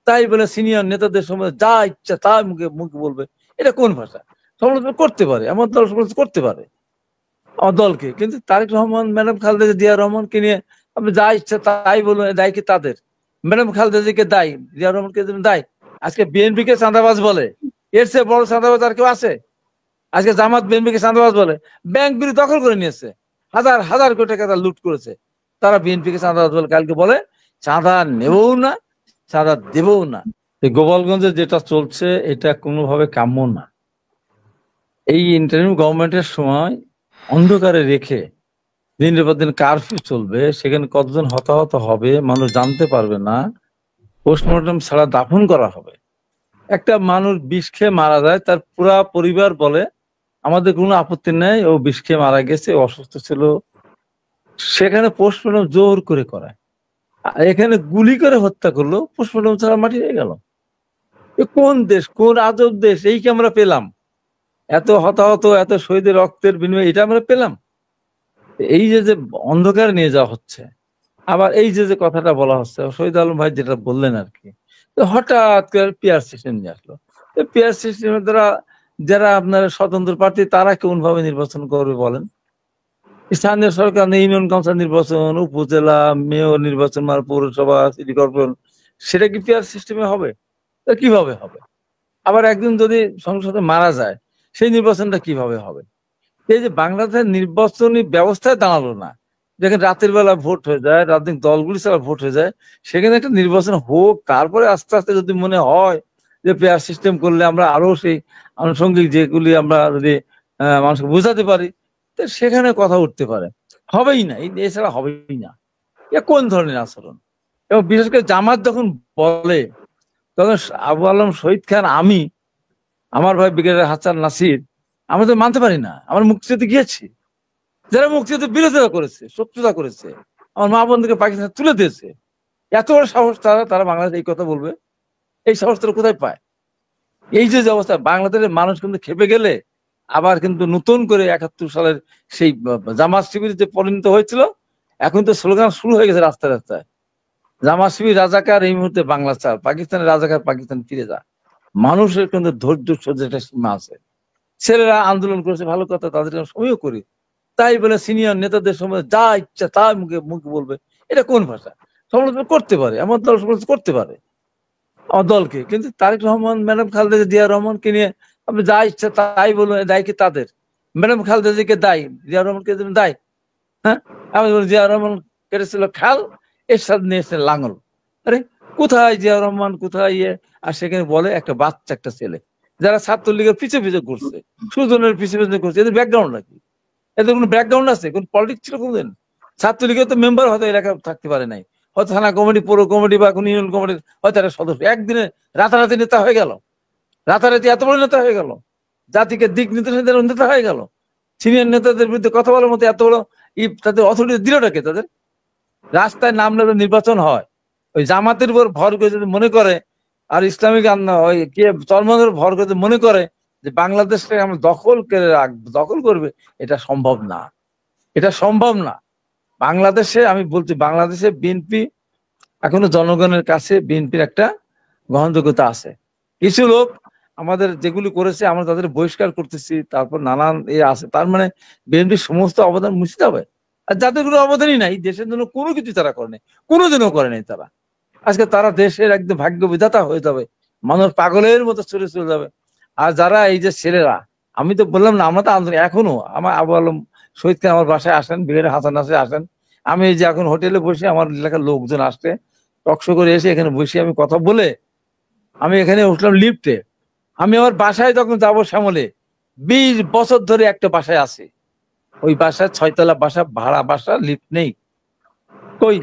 তাই বলে সিনিয়র নেতাদের সময় যা ইচ্ছা তা মুখে মুখে বলবে, এটা কোন ভাষা? সমালোচনা করতে পারে, আমার দল সমালোচনা করতে পারে আমার দলকে, কিন্তু তারেক রহমান, ম্যাডাম খালেদা জিয়া রহমানকে নিয়ে আপনি যা ইচ্ছা তাই বলুন, দায় কি তাদের? ম্যাডাম খালেদা জিয়াকে দায়ী, জিয়া রহমানকে দায়ী। আজকে বিএনপি কে চাঁদাবাজ বলে, এর চেয়ে বড় চাঁদাবাজ আর কেউ আছে? আজকে জামাত বিএনপি কে চাঁদাবাজ বলে, ব্যাংকগুলি দখল করে নিয়েছে, হাজার হাজার কোটি টাকা লুট করেছে, তারা বিএনপি কে চাঁদাবাজ বলে। কালকে বলে চাঁদা নেবও না, চাঁদা দেবও না। গোপালগঞ্জে যেটা চলছে এটা কোনোভাবে কাম্য না। এই ইন্টারিম গভর্নমেন্টের সময় অন্ধকারে রেখে দিনের পর দিন কারফিউ চলবে, সেখানে কতজন হতাহত হবে মানুষ জানতে পারবে না, পোস্টমর্টম ছাড়া দাফন করা হবে। একটা মানুষ বিষ খেয়ে মারা যায়, তার পুরা পরিবার বলে আমাদের কোনো আপত্তি নেই, ও বিষ খেয়ে মারা গেছে, অসুস্থ ছিল, সেখানে পোস্টমর্টম জোর করে করায়। আর এখানে গুলি করে হত্যা করলো, পোস্টমর্টম ছাড়া মাটি হয়ে গেল। এ কোন দেশ, কোন আজব দেশ? এই কি আমরা পেলাম? এত হতাহত, এত শহীদের রক্তের বিনিময়ে এটা আমরা পেলাম? এই যে অন্ধকার নিয়ে যাওয়া হচ্ছে। আবার এই যে কথাটা বলা হচ্ছে, শহীদ আলম ভাই যেটা বললেন আর কি, হঠাৎ করে পিআর সিস্টেম নিয়ে আসলো। পিআর সিস্টেমের দ্বারা যারা আপনার স্বতন্ত্র প্রার্থী তারা কোন ভাবে নির্বাচন করবে বলেন? স্থানীয় সরকার, ইউনিয়ন কাউন্সিল নির্বাচন, উপজেলা, মেয়র নির্বাচন, পৌরসভা, সিটি কর্পোরেশন, সেটা কি পিআর সিস্টেমে হবে? কিভাবে হবে? আবার একজন যদি সংসদে মারা যায়, সেই নির্বাচনটা কিভাবে হবে? এই যে বাংলাদেশের নির্বাচনী ব্যবস্থায় দাঁড়ালো না, যেখানে রাতের বেলা ভোট হয়ে যায়, রাজনৈতিক দলগুলি ছাড়া ভোট হয়ে যায়, সেখানে একটা নির্বাচন হোক, তারপরে আস্তে আস্তে যদি মনে হয় যে পেয়ার সিস্টেম করলে আমরা আরো সেই আনুষঙ্গিক যেগুলি আমরা যদি মানুষকে বোঝাতে পারি, তো সেখানে কথা উঠতে পারে। হবেই না, এছাড়া হবেই না। এ কোন ধরনের আচরণ? এবং বিশেষ করে জামাত যখন বলে, তখন আবু আলম শহীদ খান, আমি, আমার ভাই ব্রিগেডিয়ার হাসান নাসির, আমরা তো মানতে পারি না। আমরা মুক্তিযুদ্ধে গিয়েছি, যারা মুক্তিযুদ্ধের বিরোধিতা করেছে, শত্রুতা করেছে, আমার মা বোনদেরকে পাকিস্তানে তুলে দিয়েছে, এত বড় সাহস তারা বাংলাদেশে এই কথা বলবে? এই সাহস তারা কোথায় পায়? এই যে অবস্থা, বাংলাদেশের মানুষ কিন্তু খেপে গেলে আবার কিন্তু নতুন করে 71 সালের সেই জামাত শিবির যে পরিণত হয়েছিল, এখন তো স্লোগান শুরু হয়ে গেছে রাস্তায় রাস্তায়, জামাত শিবির রাজাকার, এই মুহূর্তে বাংলা চাল, পাকিস্তানের রাজাকার, পাকিস্তান ফিরে যা। মানুষের কিন্তু ধৈর্য সহ্যের একটা সীমা আছে। ছেলেরা আন্দোলন করেছে, ভালো কথা, তাদের সময়ও করি, তাই বলে সিনিয়র নেতাদের সময় যা ইচ্ছা তা মুখে মুখে বলবে, এটা কোন ভাষা? সমালোচনা করতে পারে, আমার দল সমালোচনা করতে পারে আমার দলকে, কিন্তু তারেক রহমান, ম্যাডাম খালেদা জিয়া রহমানকে নিয়ে আপনি যা ইচ্ছা তাই বলুন, দায় কি তাদের? ম্যাডাম খালেদা জিয়াকে দায়ী, জিয়া রহমানকে দায়ী। হ্যাঁ, আমি বলি জিয়া রহমান কেটেছিল খাল, এর সাথে নিয়েছে লাঙল। আরে কোথায় জিয়া রহমান, কোথায় ইয়ে? আর সেখানে বলে একটা বাচ্চা, একটা ছেলে, যারা ছাত্রলীগের পিছে পিছে করছে, সুজনের পিছে পিছে করছে, এদের ব্যাকগ্রাউন্ড নাকি? এদের কোনো ব্যাকগ্রাউন্ড আছে? কোন পলিটিক্স ছিল কোনদিন? ছাত্রলীগের তো মেম্বার হয়তো এলাকা থাকতে পারে নাই, হয়তো থানা কমিটি, পৌর কমিটি বা কোন ইউনিয়ন কমিটির হয়তো একটা সদস্য, একদিনে রাতারাতি নেতা হয়ে গেল, রাতারাতি এত বড় নেতা হয়ে গেল, জাতিকে দিক নির্দেশনের নেতা হয়ে গেল। সিনিয়র নেতাদের বিরুদ্ধে কথা বলার মতো এত বড় তাদের অথরিটি দিলটাকে তাদের? রাস্তায় নামলে নির্বাচন হয়, ওই জামাতের উপর ভর করে যদি মনে করে, আর ইসলামিক ওই কে চরমনের ভর করে মনে করে যে বাংলাদেশকে আমরা দখল করে রাখবো, দখল করবে, এটা সম্ভব না, এটা সম্ভব না। বাংলাদেশে আমি বলছি, বাংলাদেশে বিএনপি এখনো জনগণের কাছে বিএনপির একটা গ্রহণযোগ্যতা আছে। কিছু লোক আমাদের যেগুলি করেছে আমরা তাদের বহিষ্কার করতেছি, তারপর নানান আছে, তার মানে বিএনপির সমস্ত অবদান মুছে যাবে? আর যাদের কোনো অবদানই নাই, দেশের জন্য কোনো কিছু তারা করে নাই, কোনোদিনও করে নাই তারা, আজকে তারা দেশের একদম ভাগ্য বিধাতা হয়ে যাবে, মানুষ পাগলের মতো চলে চলে যাবে। আর যারা এই যে ছেলেরা, আমি তো বললাম না, আমরা তো আন্দোলন এখনো, আমার আবু আলম শহীদ খান আমার বাসায় আসেন, ব্রিগেডিয়ার হাসান নাসির আসেন, আমি এই যে এখন হোটেলে বসে, আমার এলাকার লোকজন আসছে, টকশো করে এসে এখানে বসে আমি কথা বলে, আমি এখানে উঠলাম লিফটে। আমি আমার বাসায় যখন যাবো শ্যামলে, 20 বছর ধরে একটা বাসায় আছি, ওই বাসায় 6 তলা বাসা, ভাড়া বাসা, লিফট নেই। কই,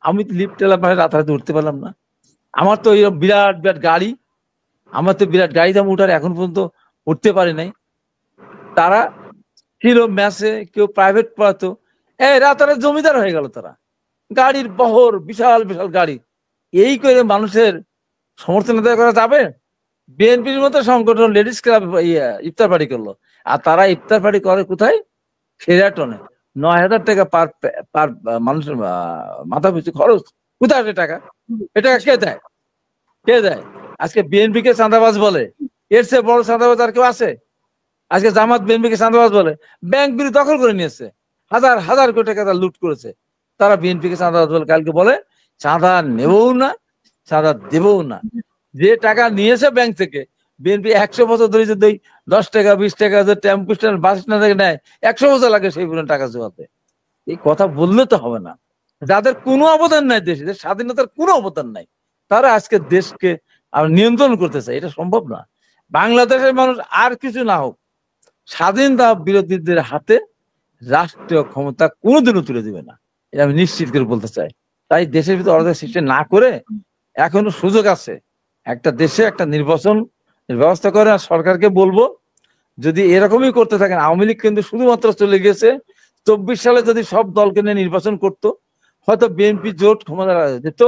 আমি তো লিফট এলাম বাসায়, রাতারাতি উঠতে পারলাম না। আমার তো বিরাট বিরাট গাড়ি, আমার তো বিরাট গাড়ি, দাম উঠার এখন পর্যন্ত উঠতে পারে নাই। তারা ছিল ম্যাচে, কেউ প্রাইভেট পড়াতো, রাতারাতি জমিদার হয়ে গেল তারা, গাড়ির বহর, বিশাল বিশাল গাড়ি। এই করে মানুষের সমর্থন আদায় করা যাবে? বিএনপির মতো সংগঠন লেডিস ক্লাব ইফতার পার্টি করলো, আর তারা ইফতার পার্টি করে কোথায়? শেরাটনে। 9,000 টাকা মানুষের মাথা পিছু খরচ। কোথায় আসে টাকা? এটা কে দেয়? কে দেয়? আজকে বিএনপি কে চাঁদাবাজ বলে, এর চেয়ে বড় চাঁদাবাজ আর কেউ আছে? আজকে জামাত বিএনপি কে চাঁদাবাজ বলে। ব্যাংকগুলি দখল করে নিয়েছে, হাজার হাজার কোটি টাকা তারা লুট করেছে, তারা বিএনপি কে চাঁদাবাজ বলে। কালকে বলে চাঁদা নেবও না, চাঁদা দেবও না। যে টাকা নিয়েছে ব্যাংক থেকে, বিএনপি 100 বছর ধরে যদি 10 টাকা 20 টাকা টেম্পো স্ট্যান্ড বাস স্ট্যান্ড থেকে নেয়, 100 বছর লাগে সেই পরিমাণ টাকা জোগাতে। এই কথা বললে তো হবে না। যাদের কোনো অবদান নাই দেশে, স্বাধীনতার কোনো অবদান নাই, তারা আজকে দেশকে নিয়ন্ত্রণ করতে চায়, এটা সম্ভব না। বাংলাদেশের মানুষ আর কিছু না হোক, স্বাধীনতা বিরোধীদের হাতে রাষ্ট্রীয় ক্ষমতা কোনোদিনও তুলে দিবে না, এটা আমি নিশ্চিত করে বলতে চাই। তাই দেশের ভিতরে অরাজক সৃষ্টি না করে এখনো সুযোগ আছে, একটা দেশে একটা নির্বাচন ব্যবস্থা করে। আর সরকারকে বলবো, যদি এরকমই করতে থাকেন, আওয়ামী লীগ কিন্তু শুধুমাত্র চলে গেছে 24 সালে যদি সব দলকে নিয়ে নির্বাচন করতো, হয়তো বিএনপি জোট ক্ষমতা যেত,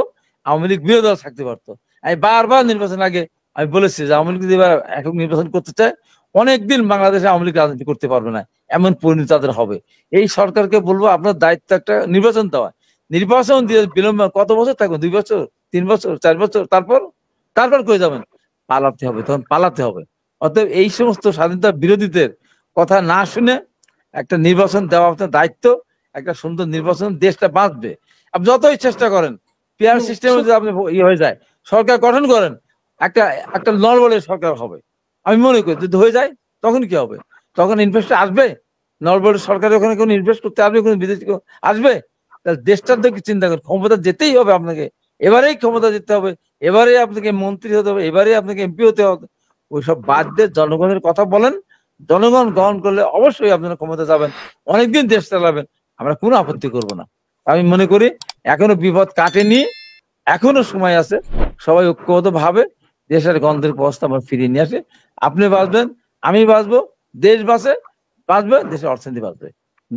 আওয়ামী লীগ বিরোধী দল থাকতে পারতো। আমি বারবার নির্বাচন আগে আমি বলেছি যে আওয়ামী লীগ যদি এবার একক নির্বাচন করতে চায়, অনেকদিন বাংলাদেশে আওয়ামী লীগ রাজনীতি করতে পারবে না, এমন পরিণতি তাদের হবে। এই সরকারকে বলবো, আপনার দায়িত্ব একটা নির্বাচন দেওয়া, নির্বাচন দিয়ে বিলম্ব কত বছর থাকবে? 2 বছর, 3 বছর, 4 বছর, তারপর তারপর কই যাবেন? পালাতে হবে, তখন পালাতে হবে। অতএব এই সমস্ত স্বাধীনতা বিরোধীদের কথা না শুনে একটা নির্বাচন দেওয়া আপনার দায়িত্ব। একটা সুন্দর নির্বাচন, দেশটা বাঁচবে। আপনি যতই চেষ্টা করেন, পিয়ার সিস্টেমে যদি আপনি হয়ে যায়, সরকার গঠন করেন, একটা একটা নরবলের সরকার হবে। আমি মনে করি যদি হয়ে যায়, তখন কি হবে? তখন ইনভেস্টর আসবে, নরবলের সরকার ওখানে কোনো ইনভেস্ট করতে আসবে, কোনো বিদেশি আসবে? তাহলে দেশটার দিকে চিন্তা করেন, ক্ষমতা যেতেই হবে আপনাকে, এবারেই ক্ষমতা যেতে হবে, এবারেই আপনাকে মন্ত্রী হতে হবে, এবারেই আপনাকে এমপি হতে হবে। ওইসব বাদ দিয়ে জনগণের কথা বলেন, জনগণ গ্রহণ করলে অবশ্যই আপনারা ক্ষমতা যাবেন, অনেকদিন দেশ চালাবেন, আমরা কোনো আপত্তি করব না। আমি মনে করি এখনো বিপদ কাটেনি, এখনো সময় আছে, সবাই ঐক্যবদ্ধ ভাবে দেশের গন্ধের অবস্থা আমরা ফিরিয়ে নিয়ে আসে। আপনি বাঁচবেন, আমি বাঁচবো, দেশ বাঁচে, বাঁচবে, দেশের অর্থনীতি বাঁচবে।